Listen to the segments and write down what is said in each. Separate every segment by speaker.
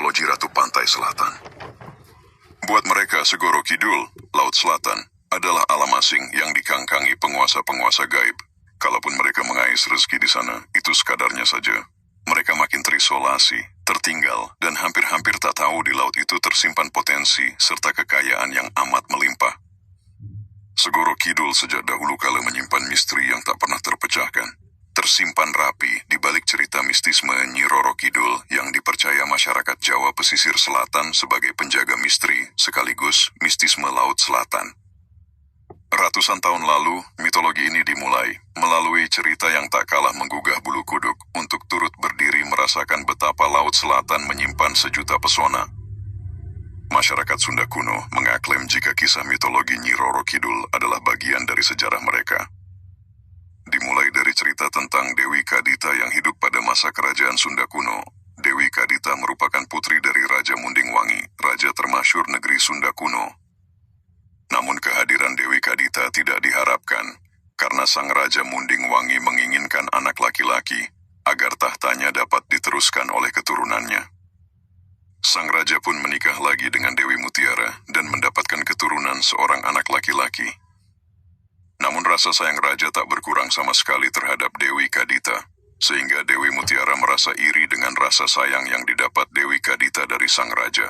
Speaker 1: mitologi Ratu Pantai Selatan. Buat mereka, Segoro Kidul, Laut Selatan, adalah alam asing yang dikangkangi penguasa-penguasa gaib. Kalaupun mereka mengais rezeki di sana, itu sekadarnya saja. Mereka makin terisolasi, tertinggal, dan hampir-hampir tak tahu di laut itu tersimpan potensi serta kekayaan yang amat melimpah. Segoro Kidul sejak dahulu kala menyimpan misteri yang tak pernah terpecahkan. Tersimpan rapi di balik cerita mistisme Nyi Roro Kidul yang dipercaya masyarakat Jawa pesisir selatan sebagai penjaga misteri sekaligus mistisme Laut Selatan. Ratusan tahun lalu, mitologi ini dimulai melalui cerita yang tak kalah menggugah bulu kuduk untuk turut berdiri merasakan betapa Laut Selatan menyimpan sejuta pesona. Masyarakat Sunda kuno mengaklaim jika kisah mitologi Nyi Roro Kidul adalah bagian dari sejarah mereka. Dimulai dari cerita tentang Dewi Kadita yang hidup pada masa kerajaan Sunda kuno. Dewi Kadita merupakan putri dari Raja Munding Wangi, raja termasyhur negeri Sunda kuno. Namun kehadiran Dewi Kadita tidak diharapkan, karena sang Raja Munding Wangi menginginkan anak laki-laki, agar tahtanya dapat diteruskan oleh keturunannya. Sang Raja pun menikah lagi dengan Dewi Mutiara dan mendapatkan keturunan seorang anak laki-laki. Namun rasa sayang Raja tak berkurang sama sekali terhadap Dewi Kadita, sehingga Dewi Mutiara merasa iri dengan rasa sayang yang didapat Dewi Kadita dari sang Raja.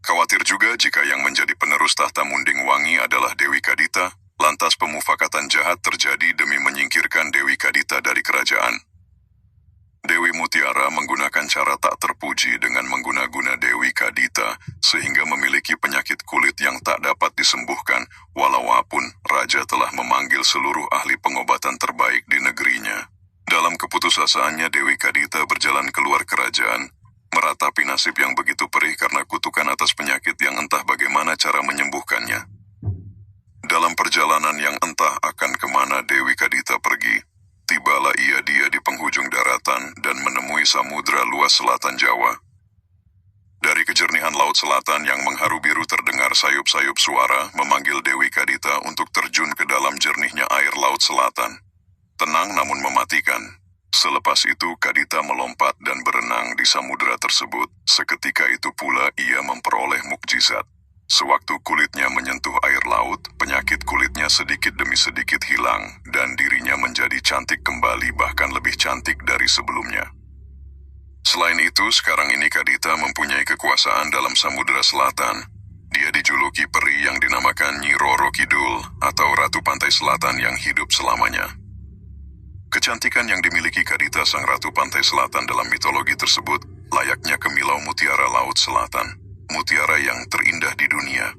Speaker 1: Khawatir juga jika yang menjadi penerus tahta Munding Wangi adalah Dewi Kadita, lantas pemufakatan jahat terjadi demi menyingkirkan Dewi Kadita dari kerajaan. Dewi Mutiara menggunakan cara tak terpuji dengan mengguna-guna Dewi Kadita sehingga memiliki penyakit kulit yang tak dapat disembuhkan walaupun Raja telah memanggil seluruh ahli pengobatan terbaik di negerinya. Dalam keputusasaannya Dewi Kadita berjalan keluar kerajaan, meratapi nasib yang begitu perih karena kutukan atas penyakit yang entah bagaimana cara menyembuhkannya. Dalam perjalanan yang entah akan kemana Dewi Kadita pergi, tibalah dia di penghujung daratan dan menemui samudra luas selatan Jawa. Dari kejernihan Laut Selatan yang mengharu biru terdengar sayup-sayup suara memanggil Dewi Kadita untuk terjun ke dalam jernihnya air Laut Selatan. Tenang namun mematikan. Selepas itu Kadita melompat dan berenang di samudra tersebut. Seketika itu pula ia memperoleh mukjizat. Sewaktu kulitnya menyentuh air laut, penyakit kulitnya sedikit demi sedikit hilang, dan dirinya menjadi cantik kembali bahkan lebih cantik dari sebelumnya. Selain itu, sekarang ini Kadita mempunyai kekuasaan dalam Samudra Selatan. Dia dijuluki peri yang dinamakan Nyi Roro Kidul atau Ratu Pantai Selatan yang hidup selamanya. Kecantikan yang dimiliki Kadita sang Ratu Pantai Selatan dalam mitologi tersebut layaknya kemilau mutiara Laut Selatan. Mutiara yang terindah di dunia.